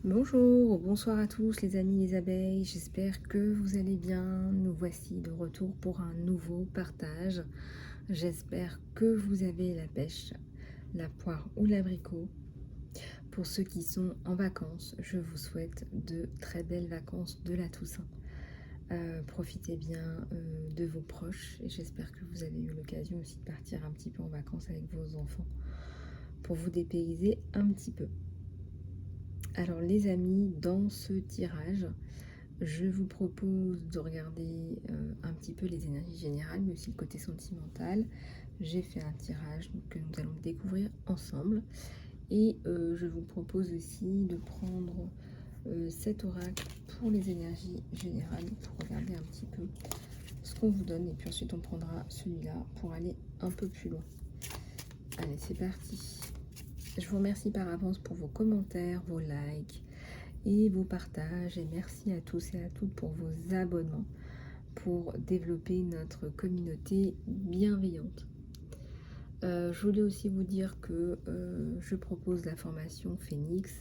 Bonjour, bonsoir à tous les amis les abeilles, j'espère que vous allez bien. Nous voici de retour pour un nouveau partage. J'espère que vous avez la pêche, la poire ou l'abricot. Pour ceux qui sont en vacances, je vous souhaite de très belles vacances de la Toussaint. Profitez bien de vos proches et j'espère que vous avez eu l'occasion aussi de partir un petit peu en vacances avec vos enfants pour vous dépayser un petit peu. Alors les amis, dans ce tirage, je vous propose de regarder un petit peu les énergies générales, mais aussi le côté sentimental. J'ai fait un tirage que nous allons découvrir ensemble. Et je vous propose aussi de prendre cet oracle pour les énergies générales, pour regarder un petit peu ce qu'on vous donne. Et puis ensuite, on prendra celui-là pour aller un peu plus loin. Allez, c'est parti. Je vous remercie par avance pour vos commentaires, vos likes et vos partages. Et merci à tous et à toutes pour vos abonnements pour développer notre communauté bienveillante. Je voulais aussi vous dire que je propose la formation Phoenix,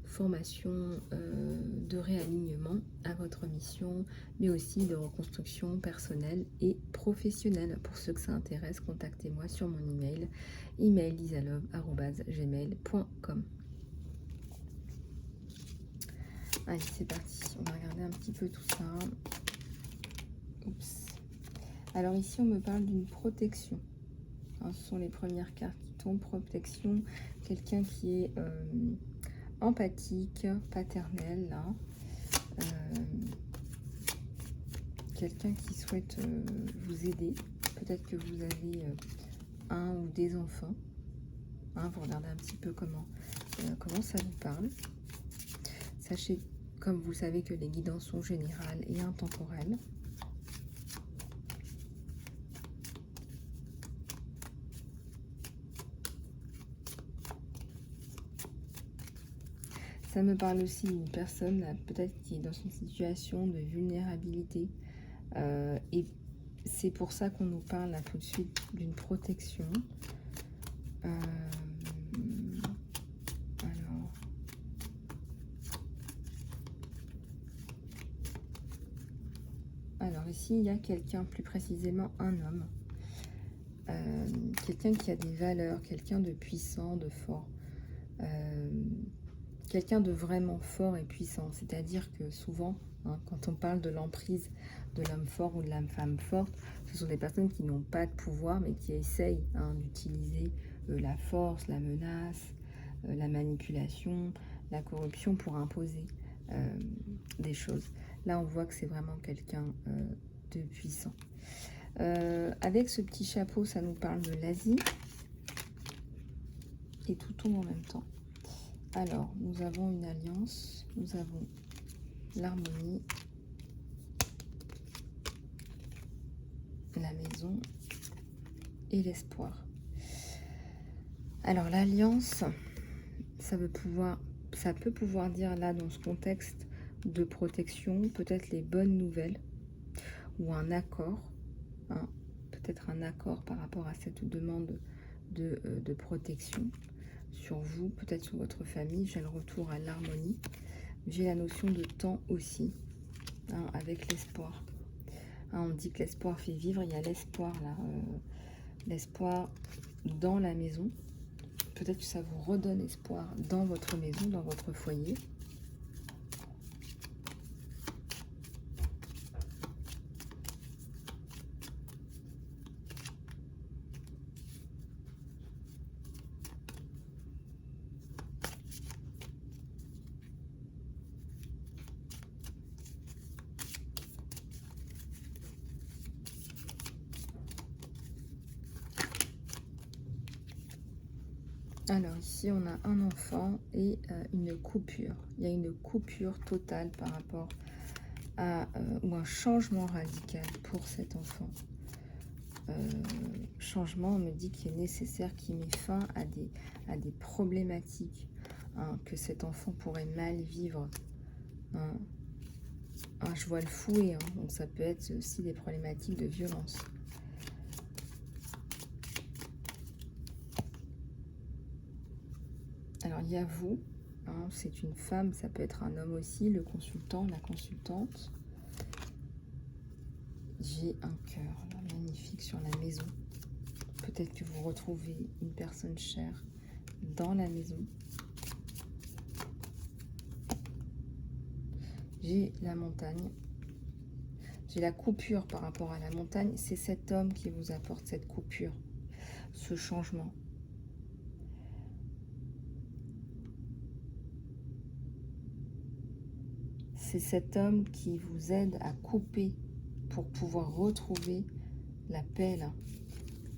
formation de réalignement à votre mission, mais aussi de reconstruction personnelle et professionnelle. Pour ceux que ça intéresse, contactez-moi sur mon email, lisalove@gmail.com. Allez, c'est parti. On va regarder un petit peu tout ça. Oups. Alors ici, on me parle d'une protection. Hein, ce sont les premières cartes qui tombent. Protection, quelqu'un qui est empathique, paternel, là. Quelqu'un qui souhaite vous aider. Peut-être que vous avez un ou des enfants. Hein, vous regardez un petit peu comment ça vous parle. Sachez, comme vous savez, que les guidances sont générales et intemporelles. Ça me parle aussi d'une personne, peut-être qui est dans une situation de vulnérabilité. Et c'est pour ça qu'on nous parle là tout de suite d'une protection. Alors ici, il y a quelqu'un, plus précisément un homme. Quelqu'un qui a des valeurs, quelqu'un de puissant, de fort. Quelqu'un de vraiment fort et puissant. C'est-à-dire que souvent, hein, quand on parle de l'emprise de l'homme fort ou de la femme forte, ce sont des personnes qui n'ont pas de pouvoir, mais qui essayent d'utiliser la force, la menace, la manipulation, la corruption pour imposer des choses. Là, on voit que c'est vraiment quelqu'un de puissant. Avec ce petit chapeau, ça nous parle de l'Asie. Et tout tombe en même temps. Alors, nous avons une alliance, nous avons l'harmonie, la maison et l'espoir. Alors, l'alliance, ça peut pouvoir dire là, dans ce contexte de protection, peut-être les bonnes nouvelles ou un accord, hein, peut-être un accord par rapport à cette demande de protection sur vous, peut-être sur votre famille. J'ai le retour à l'harmonie. J'ai la notion de temps aussi, hein, avec l'espoir. Hein, on dit que l'espoir fait vivre. Il y a l'espoir là, l'espoir dans la maison. Peut-être que ça vous redonne espoir dans votre maison, dans votre foyer. Alors ici, on a un enfant et une coupure. Il y a une coupure totale par rapport à ou un changement radical pour cet enfant. Changement, on me dit qu'il est nécessaire, qui met fin à des problématiques, hein, que cet enfant pourrait mal vivre. Hein. Ah, je vois le fouet, hein, donc ça peut être aussi des problématiques de violence. Alors, il y a vous, hein. C'est une femme, ça peut être un homme aussi, le consultant, la consultante. J'ai un cœur là, magnifique sur la maison. Peut-être que vous retrouvez une personne chère dans la maison. J'ai la montagne. J'ai la coupure par rapport à la montagne. C'est cet homme qui vous apporte cette coupure, ce changement. C'est cet homme qui vous aide à couper pour pouvoir retrouver la paix là,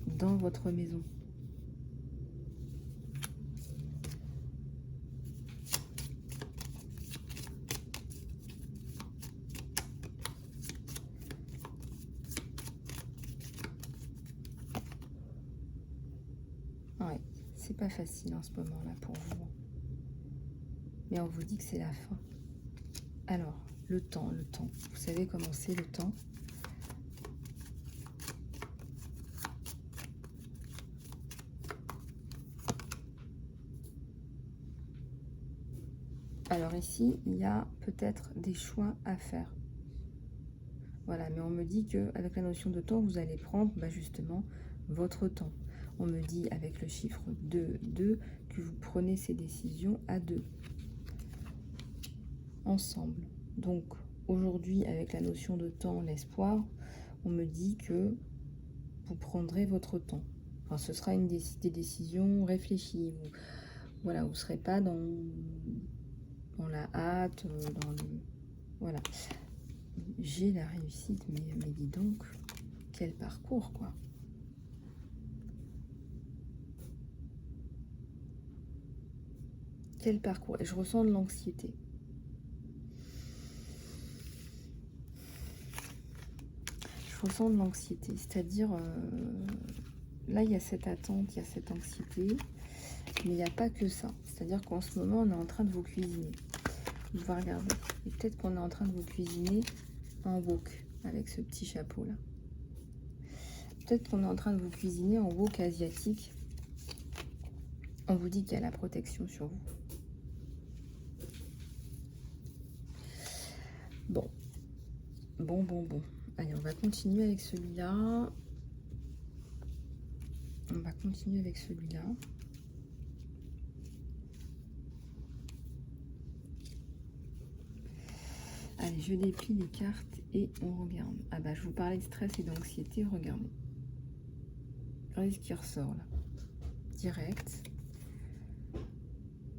dans votre maison. Ouais, c'est pas facile en ce moment-là pour vous. Mais on vous dit que c'est la fin. Alors, le temps, le temps. Vous savez comment c'est le temps? Alors ici, il y a peut-être des choix à faire. Voilà, mais on me dit qu'avec la notion de temps, vous allez prendre justement votre temps. On me dit avec le chiffre 2 que vous prenez ces décisions à deux, ensemble. Donc aujourd'hui, avec la notion de temps, l'espoir, on me dit que vous prendrez votre temps. Enfin, ce sera des décisions réfléchies. Voilà, vous ne serez pas dans la hâte, dans le... Voilà. J'ai la réussite, mais dis donc, quel parcours, quoi. Quel parcours. Et je ressens de l'anxiété. Je ressens de l'anxiété, c'est-à-dire, là, il y a cette attente, il y a cette anxiété, mais il n'y a pas que ça. C'est-à-dire qu'en ce moment, on est en train de vous cuisiner. On va regarder. Et peut-être qu'on est en train de vous cuisiner en wok, avec ce petit chapeau-là. Peut-être qu'on est en train de vous cuisiner en wok asiatique. On vous dit qu'il y a la protection sur vous. Bon. Bon. Allez, on va continuer avec celui-là. On va continuer avec celui-là. Allez, je déplie les cartes et on regarde. Ah bah, je vous parlais de stress et d'anxiété, regardez. Regardez ce qui ressort là. Direct.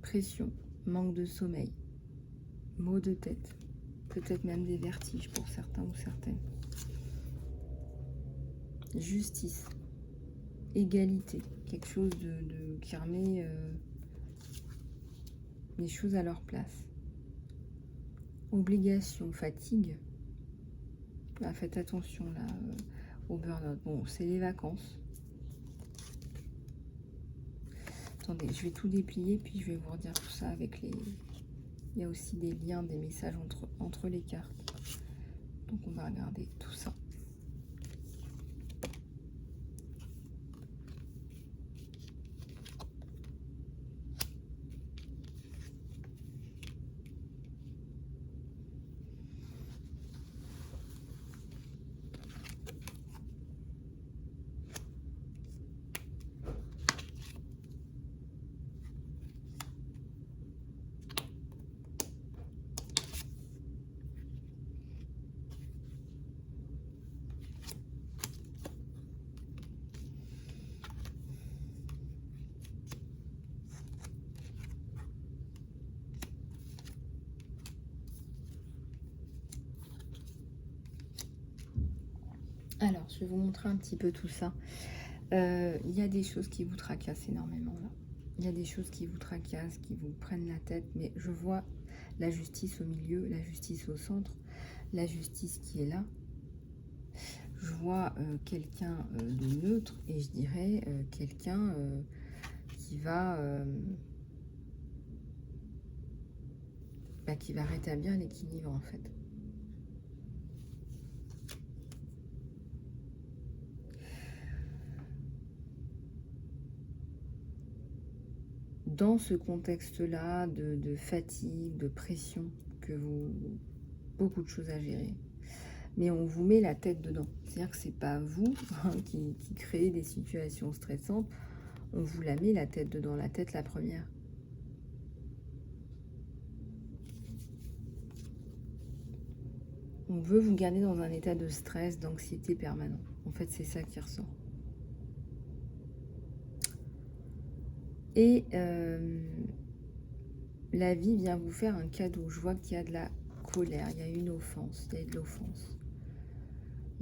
Pression, manque de sommeil, maux de tête, peut-être même des vertiges pour certains ou certaines. Justice, égalité, quelque chose qui remet les choses à leur place. Obligation, fatigue. Ah, faites attention là au burn-out. Bon, c'est les vacances. Attendez, je vais tout déplier, puis je vais vous redire tout ça avec les... Il y a aussi des liens, des messages entre les cartes. Donc on va regarder tout ça. Alors, je vais vous montrer un petit peu tout ça. Il y a des choses qui vous tracassent énormément là. Il y a des choses qui vous tracassent, qui vous prennent la tête, mais je vois la justice au milieu, la justice au centre, la justice qui est là. Je vois quelqu'un de neutre et je dirais quelqu'un qui va rétablir l'équilibre en fait. dans ce contexte-là de fatigue, de pression, que vous beaucoup de choses à gérer. Mais on vous met la tête dedans. C'est-à-dire que c'est pas vous qui créez des situations stressantes, on vous la met la tête dedans, la tête la première. On veut vous garder dans un état de stress, d'anxiété permanent. En fait, c'est ça qui ressort. Et la vie vient vous faire un cadeau. Je vois qu'il y a de la colère, il y a une offense, il y a de l'offense.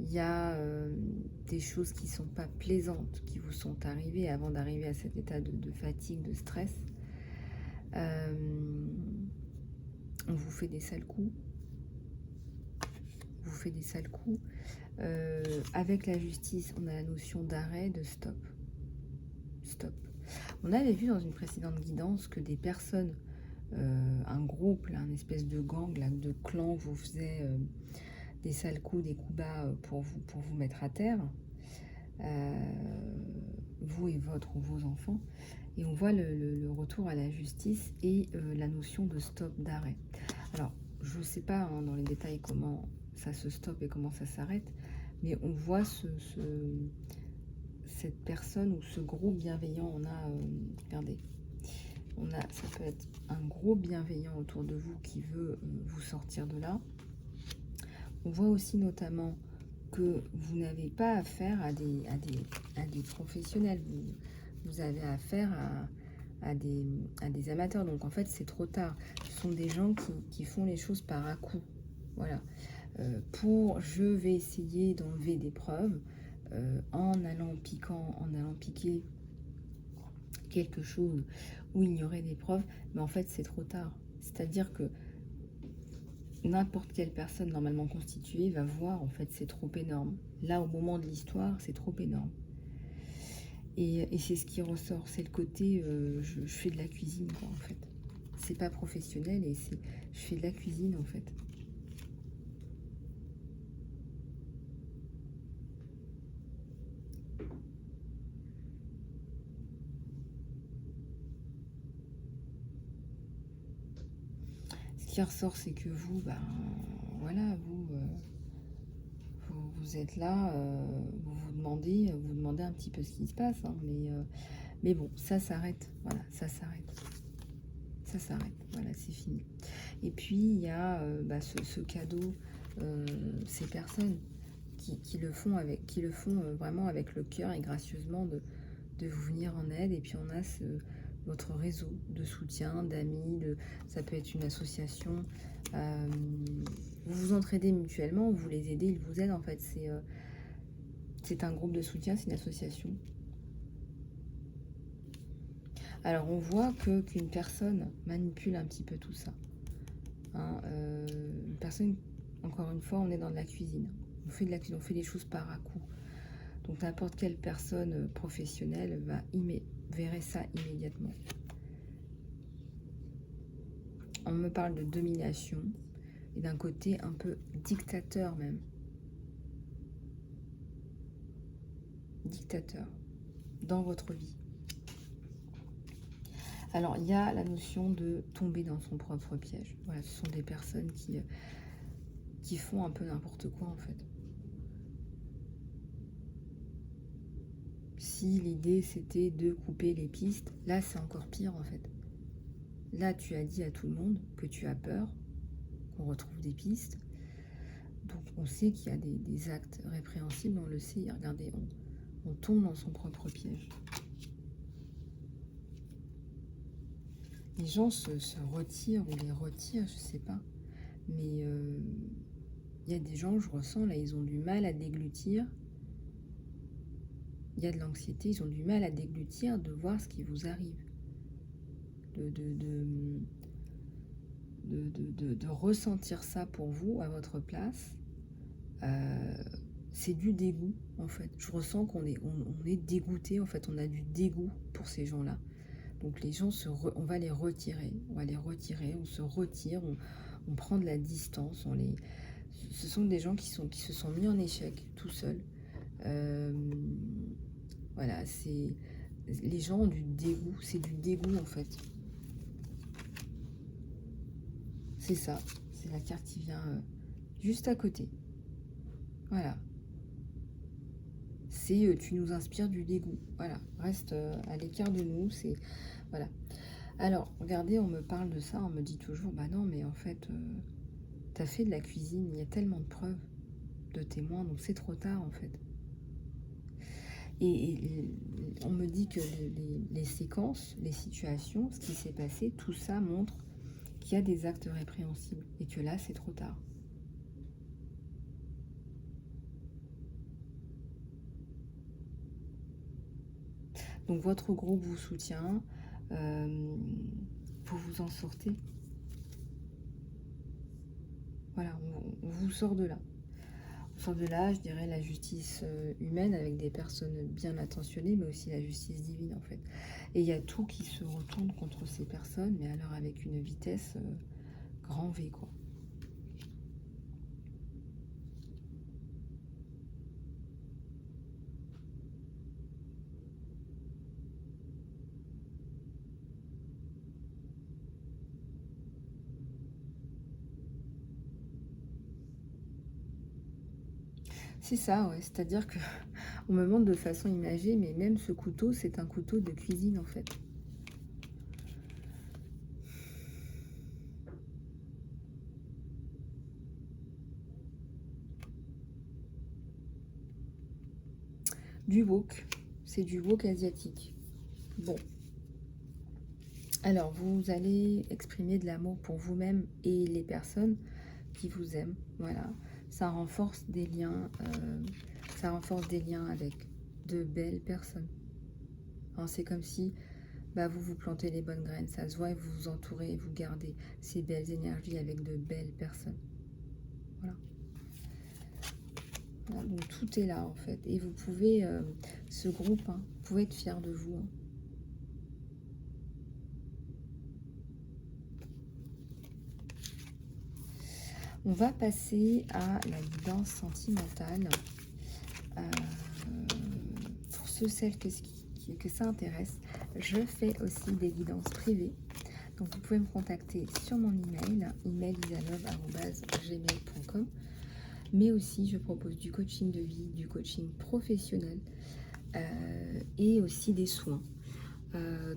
Il y a des choses qui ne sont pas plaisantes, qui vous sont arrivées avant d'arriver à cet état de fatigue, de stress. On vous fait des sales coups. Vous fait des sales coups. Avec la justice, on a la notion d'arrêt, de stop. Stop. On avait vu dans une précédente guidance que des personnes, un groupe, là, une espèce de gang, là, de clan, vous faisait des sales coups, des coups bas pour vous mettre à terre, vous et votre ou vos enfants. Et on voit le retour à la justice et la notion de stop, d'arrêt. Alors, je ne sais pas hein, dans les détails comment ça se stoppe et comment ça s'arrête, mais on voit cette personne ou ce groupe bienveillant. On a, regardez, ça peut être un groupe bienveillant autour de vous qui veut vous sortir de là. On voit aussi notamment que vous n'avez pas affaire à des professionnels. Vous avez affaire à des amateurs. Donc en fait, c'est trop tard. Ce sont des gens qui font les choses par à-coups. Voilà. Je vais essayer d'enlever des preuves en allant piquer quelque chose où il y aurait des preuves. Mais en fait, c'est trop tard. C'est-à-dire que n'importe quelle personne normalement constituée va voir, en fait, c'est trop énorme. Là, au moment de l'histoire, c'est trop énorme. Et c'est ce qui ressort, c'est le côté, je fais de la cuisine, quoi, en fait. C'est pas professionnel et je fais de la cuisine, en fait. Ce qui ressort, c'est que vous, ben, voilà, vous êtes là, vous demandez un petit peu ce qui se passe, hein, mais bon, ça s'arrête, voilà, ça s'arrête. Ça s'arrête, voilà, c'est fini. Et puis, il y a ce cadeau, ces personnes qui le font vraiment avec le cœur et gracieusement de vous venir en aide. Et puis, on a votre réseau de soutien, d'amis, ça peut être une association. Vous vous entraidez mutuellement, vous les aidez, ils vous aident. En fait, c'est un groupe de soutien, c'est une association. Alors, on voit qu'une personne manipule un petit peu tout ça. Hein, une personne, encore une fois, on est dans de la cuisine. On fait des choses par à-coups. Donc, n'importe quelle personne professionnelle verrait ça immédiatement. On me parle de domination et d'un côté un peu dictateur même. Dictateur dans votre vie. Alors, il y a la notion de tomber dans son propre piège. Voilà, ce sont des personnes qui font un peu n'importe quoi, en fait. Si l'idée, c'était de couper les pistes, là, c'est encore pire, en fait. Là, tu as dit à tout le monde que tu as peur qu'on retrouve des pistes. Donc, on sait qu'il y a des actes répréhensibles, on le sait. Regardez, on tombe dans son propre piège. Les gens se retirent ou les retirent, je sais pas. Mais il y a des gens, je ressens, là, ils ont du mal à déglutir. Il y a de l'anxiété, ils ont du mal à déglutir de voir ce qui vous arrive. De ressentir ça pour vous, à votre place. C'est du dégoût, en fait. Je ressens qu'on est dégoûté, en fait. On a du dégoût pour ces gens-là. Donc les gens, on va les retirer, on se retire, on prend de la distance, ce sont des gens qui se sont mis en échec tout seuls. Voilà, c'est les gens ont du dégoût. C'est du dégoût, en fait. C'est ça. C'est la carte qui vient juste à côté. Voilà. C'est tu nous inspires du dégoût. Voilà. Reste à l'écart de nous. C'est voilà. Alors, regardez, on me parle de ça. On me dit toujours, bah non, mais en fait, tu as fait de la cuisine. Il y a tellement de preuves, de témoins, donc c'est trop tard, en fait. Et on me dit que les séquences, les situations, ce qui s'est passé, tout ça montre qu'il y a des actes répréhensibles et que là, c'est trop tard. Donc votre groupe vous soutient, vous vous en sortez. Voilà, on vous sort de là. On sort de là, je dirais, la justice humaine avec des personnes bien attentionnées, mais aussi la justice divine, en fait. Et il y a tout qui se retourne contre ces personnes, mais alors avec une vitesse grand V, quoi. C'est ça, ouais. C'est-à-dire que on me montre de façon imagée, mais même ce couteau, c'est un couteau de cuisine, en fait. Du wok. C'est du wok asiatique. Bon. Alors, vous allez exprimer de l'amour pour vous-même et les personnes qui vous aiment. Voilà. Ça renforce des liens. Ça renforce des liens avec de belles personnes. C'est comme si bah, vous vous plantez les bonnes graines. Ça se voit et vous vous entourez et vous gardez ces belles énergies avec de belles personnes. Voilà. Voilà, donc tout est là en fait. Et vous pouvez, ce groupe, vous pouvez être fier de vous. On va passer à la guidance sentimentale. Pour ceux, celles que ça intéresse, je fais aussi des guidances privées. Donc vous pouvez me contacter sur mon email, emailisalove@gmail.com. Mais aussi, je propose du coaching de vie, du coaching professionnel et aussi des soins.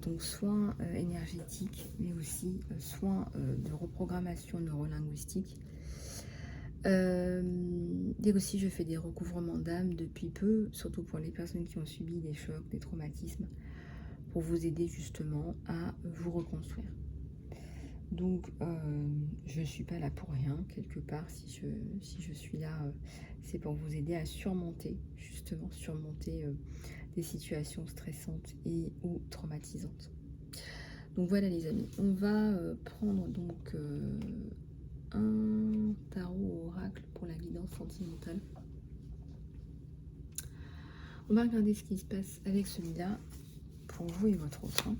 Donc soins énergétiques, mais aussi soins de reprogrammation neurolinguistique. Et aussi, je fais des recouvrements d'âme depuis peu, surtout pour les personnes qui ont subi des chocs, des traumatismes, pour vous aider justement à vous reconstruire. Donc, je ne suis pas là pour rien, quelque part. Si je suis là, c'est pour vous aider à surmonter, justement, des situations stressantes et ou traumatisantes. Donc voilà les amis, on va prendre donc un tarot oracle pour la guidance sentimentale. On va regarder ce qui se passe avec celui-là pour vous et votre autre.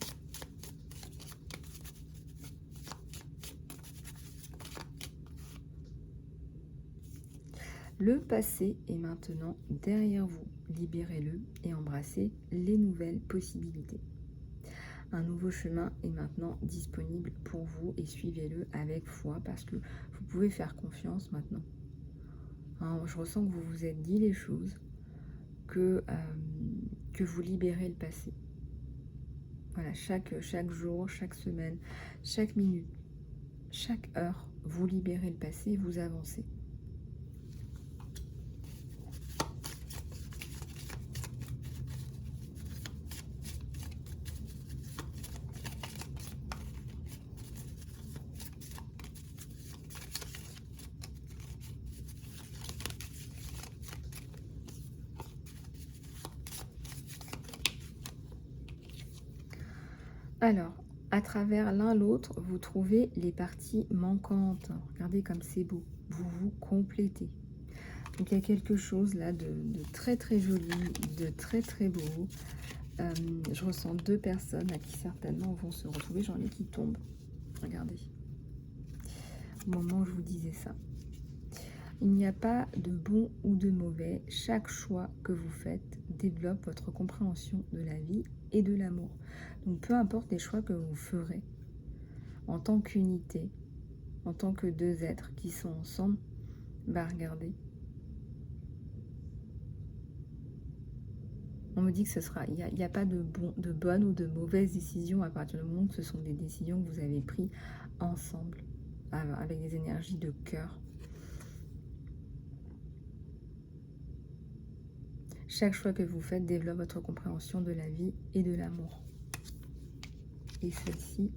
Le passé est maintenant derrière vous. Libérez-le et embrassez les nouvelles possibilités. Un nouveau chemin est maintenant disponible pour vous et suivez-le avec foi parce que vous pouvez faire confiance maintenant. Je ressens que vous vous êtes dit les choses, que vous libérez le passé. Voilà, chaque jour, chaque semaine, chaque minute, chaque heure, vous libérez le passé et vous avancez. Alors, à travers l'un l'autre, vous trouvez les parties manquantes. Regardez comme c'est beau. Vous vous complétez. Donc, il y a quelque chose là de très très joli, de très très beau. Je ressens deux personnes à qui certainement vont se retrouver. J'en ai qui tombent. Regardez. Au moment où je vous disais ça. Il n'y a pas de bon ou de mauvais. Chaque choix que vous faites développe votre compréhension de la vie et de l'amour. Donc peu importe les choix que vous ferez, en tant qu'unité, en tant que deux êtres qui sont ensemble, bah regardez. On me dit que ce sera, il n'y a pas de bonne ou de mauvaise décision à partir du moment où ce sont des décisions que vous avez prises ensemble, avec des énergies de cœur. Chaque choix que vous faites développe votre compréhension de la vie et de l'amour. Et celle-ci,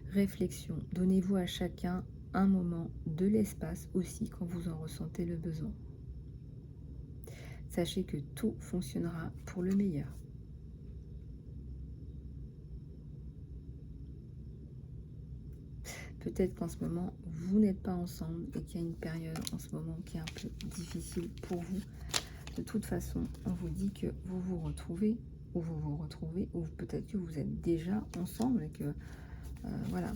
réflexion. Donnez-vous à chacun un moment, de l'espace aussi quand vous en ressentez le besoin. Sachez que tout fonctionnera pour le meilleur. Peut-être qu'en ce moment, vous n'êtes pas ensemble et qu'il y a une période en ce moment qui est un peu difficile pour vous. De toute façon, on vous dit que vous vous retrouvez, ou peut-être que vous êtes déjà ensemble et que, voilà.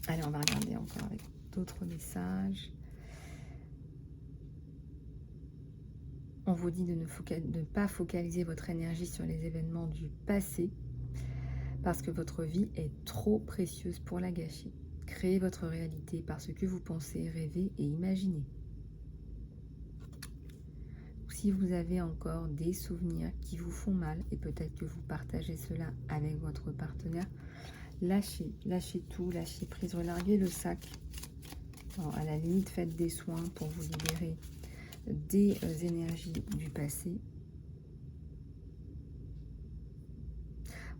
Allez, on va regarder encore avec d'autres messages. On vous dit de ne pas focaliser votre énergie sur les événements du passé, parce que votre vie est trop précieuse pour la gâcher. Créez votre réalité par ce que vous pensez, rêvez et imaginez. Si vous avez encore des souvenirs qui vous font mal, et peut-être que vous partagez cela avec votre partenaire, lâchez tout, lâchez prise, relarguez le sac. Alors, à la limite, faites des soins pour vous libérer des énergies du passé.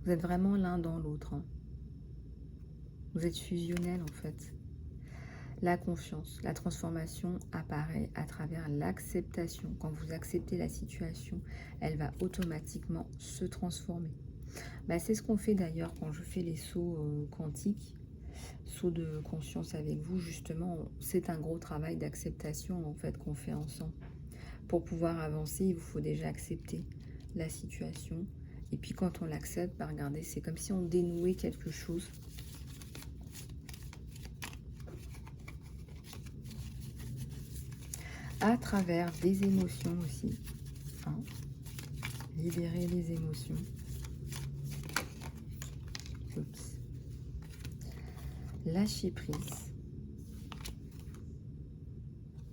Vous êtes vraiment l'un dans l'autre. Hein. Vous êtes fusionnels en fait. La confiance, la transformation apparaît à travers l'acceptation. Quand vous acceptez la situation, elle va automatiquement se transformer. Bah, c'est ce qu'on fait d'ailleurs quand je fais les sauts quantiques, sauts de conscience avec vous. Justement, c'est un gros travail d'acceptation en fait qu'on fait ensemble. Pour pouvoir avancer, il vous faut déjà accepter la situation. Et puis quand on l'accepte, bah, regardez, c'est comme si on dénouait quelque chose. À travers des émotions aussi. Hein. Libérer les émotions. Oups. Lâcher prise.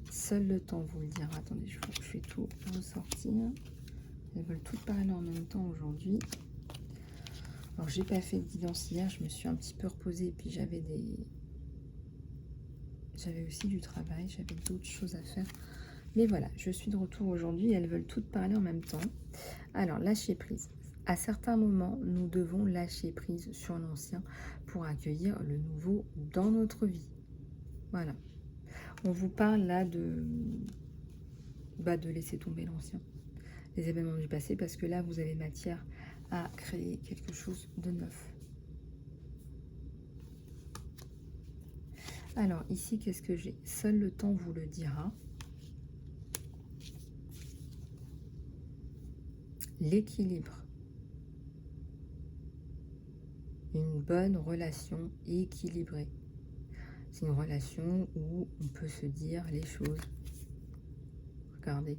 Seul le temps vous le dira. Attendez, je fais tout ressortir. Elles veulent toutes parler en même temps aujourd'hui. Alors, j'ai pas fait de guidance hier. Je me suis un petit peu reposée. Et puis, j'avais aussi du travail. J'avais d'autres choses à faire. Mais voilà, je suis de retour aujourd'hui. Elles veulent toutes parler en même temps. Alors, lâcher prise. À certains moments, nous devons lâcher prise sur l'ancien pour accueillir le nouveau dans notre vie. Voilà. On vous parle là de laisser tomber l'ancien, les événements du passé, parce que là, vous avez matière à créer quelque chose de neuf. Alors, ici, qu'est-ce que j'ai? Seul le temps vous le dira. L'équilibre. Une bonne relation équilibrée. C'est une relation où on peut se dire les choses. Regardez.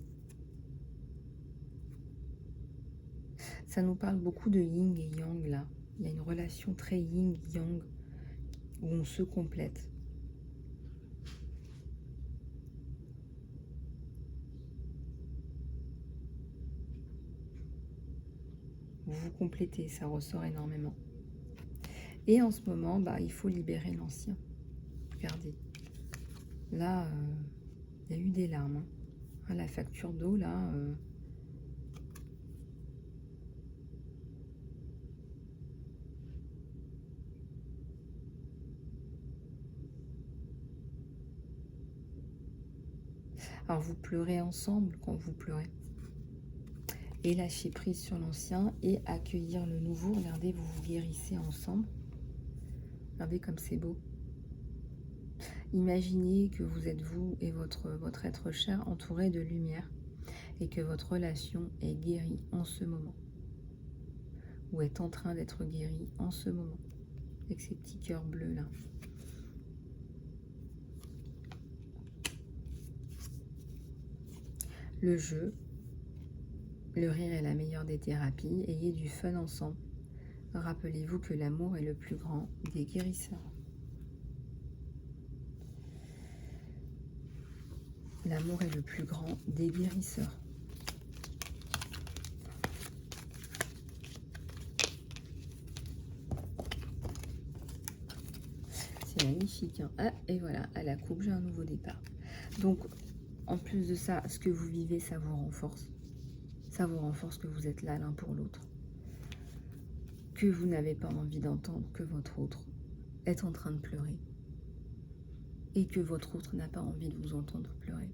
Ça nous parle beaucoup de yin et yang là. Il y a une relation très yin-yang où on se complète. Vous vous complétez, ça ressort énormément. Et en ce moment, bah, il faut libérer l'ancien. Regardez. Là, il y a eu des larmes. Hein. Ah, la facture d'eau, là... Alors, vous pleurez ensemble quand vous pleurez. Et lâcher prise sur l'ancien et accueillir le nouveau. Regardez, vous vous guérissez ensemble. Regardez comme c'est beau. Imaginez que vous êtes vous et votre être cher entouré de lumière et que votre relation est guérie en ce moment. Ou est en train d'être guérie en ce moment. Avec ces petits cœurs bleus là. Le jeu. Le rire est la meilleure des thérapies. Ayez du fun ensemble. Rappelez-vous que l'amour est le plus grand des guérisseurs. L'amour est le plus grand des guérisseurs. C'est magnifique. Hein. Ah, et voilà, à la coupe, j'ai un nouveau départ. Donc, en plus de ça, ce que vous vivez, ça vous renforce. Ça vous renforce que vous êtes là l'un pour l'autre. Que vous n'avez pas envie d'entendre que votre autre est en train de pleurer. Et que votre autre n'a pas envie de vous entendre pleurer.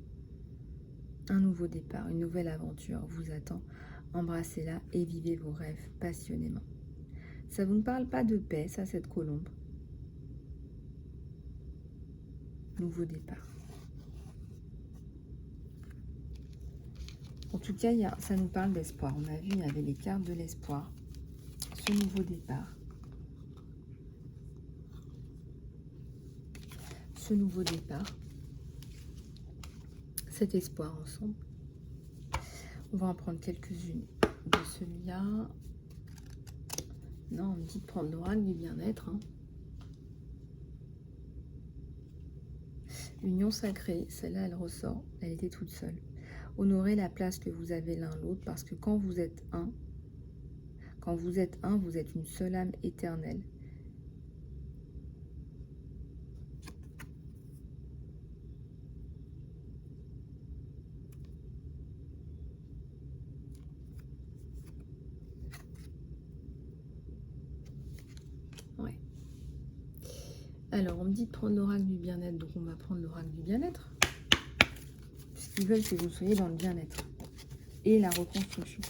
Un nouveau départ, une nouvelle aventure vous attend. Embrassez-la et vivez vos rêves passionnément. Ça vous ne parle pas de paix, ça, cette colombe. Nouveau départ. En tout cas, ça nous parle d'espoir. On a vu, il y avait les cartes de l'espoir. Ce nouveau départ. Ce nouveau départ. Cet espoir ensemble. On va en prendre quelques-unes de celui-là. Non, on me dit de prendre l'oracle du bien-être. Hein. L'union sacrée, celle-là, elle ressort. Elle était toute seule. Honorez la place que vous avez l'un l'autre, parce que quand vous êtes un, vous êtes une seule âme éternelle. Ouais. Alors, on me dit de prendre l'oracle du bien-être, donc on va prendre l'oracle du bien-être. Puisqu'ils veulent que vous soyez dans le bien-être et la reconstruction.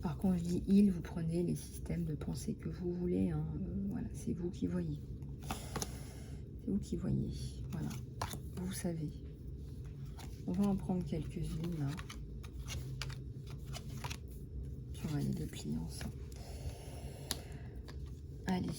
Alors, quand je dis « il », vous prenez les systèmes de pensée que vous voulez. Hein. Voilà, c'est vous qui voyez. C'est vous qui voyez. Voilà, vous savez. On va en prendre quelques-unes, là. Puis on va les déplier ensemble. Allez.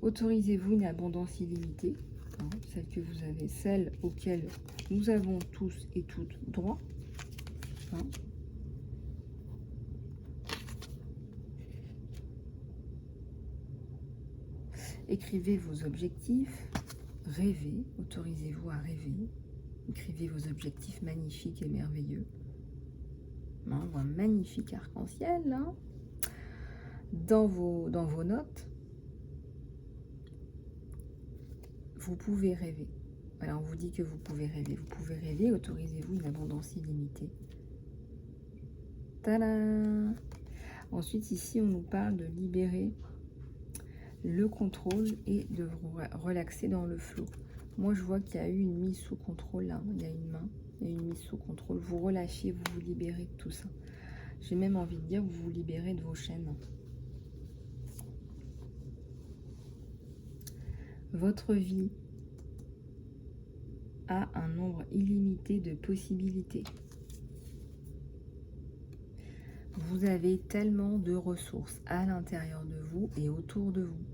Autorisez-vous une abondance illimitée, hein, celle que vous avez, celle auquel nous avons tous et toutes droit. Hein. Écrivez vos objectifs, rêvez, autorisez-vous à rêver. Écrivez vos objectifs magnifiques et merveilleux. On voit un magnifique arc-en-ciel là. Dans vos notes. Vous pouvez rêver. Voilà, on vous dit que vous pouvez rêver. Vous pouvez rêver, autorisez-vous une abondance illimitée. Tadam! Ensuite, ici, on nous parle de libérer le contrôle et de vous relaxer dans le flot. Moi, je vois qu'il y a eu une mise sous contrôle là. Il y a une main, il y a une mise sous contrôle. Vous relâchez, vous vous libérez de tout ça. J'ai même envie de dire, vous vous libérez de vos chaînes. Votre vie a un nombre illimité de possibilités. Vous avez tellement de ressources à l'intérieur de vous et autour de vous.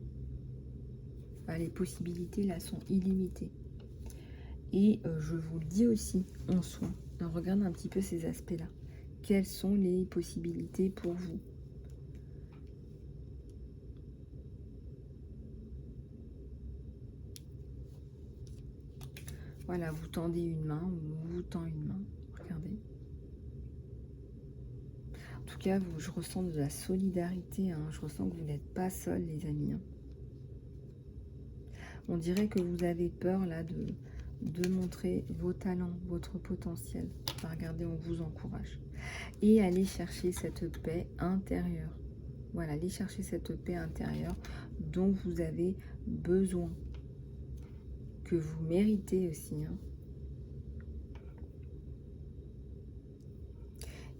Les possibilités là sont illimitées. Et je vous le dis aussi en soin. On regarde un petit peu ces aspects-là. Quelles sont les possibilités pour vous? Voilà, vous tendez une main ou on vous tend une main. Regardez. En tout cas, je ressens de la solidarité. Hein. Je ressens que vous n'êtes pas seuls, les amis. Hein. On dirait que vous avez peur là de montrer vos talents, votre potentiel. Enfin, regardez, on vous encourage. Et allez chercher cette paix intérieure. Voilà, allez chercher cette paix intérieure dont vous avez besoin. Que vous méritez aussi. Hein.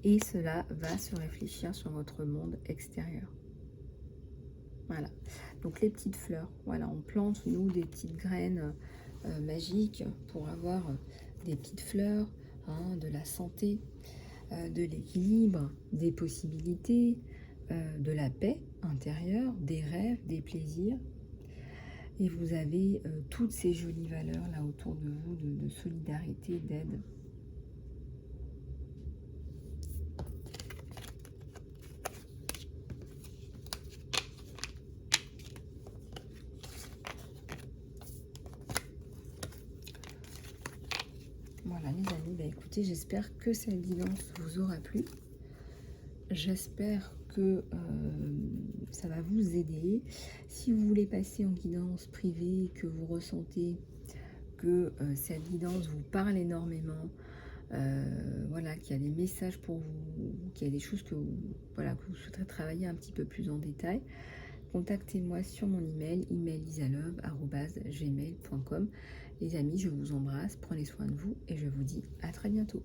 Et cela va se réfléchir sur votre monde extérieur. Voilà. Donc les petites fleurs. Voilà, on plante, nous, des petites graines magiques pour avoir des petites fleurs, hein, de la santé. de l'équilibre, des possibilités, de la paix intérieure, des rêves, des plaisirs. Et vous avez toutes ces jolies valeurs là autour de vous, de solidarité, d'aide. Voilà les amis, bah écoutez, j'espère que cette guidance vous aura plu. J'espère que ça va vous aider. Si vous voulez passer en guidance privée, que vous ressentez que cette guidance vous parle énormément, voilà, qu'il y a des messages pour vous, qu'il y a des choses que vous, voilà, que vous souhaiterez travailler un petit peu plus en détail, contactez-moi sur mon email, emailisalove@gmail.com. Les amis, je vous embrasse, prenez soin de vous et je vous dis à très bientôt.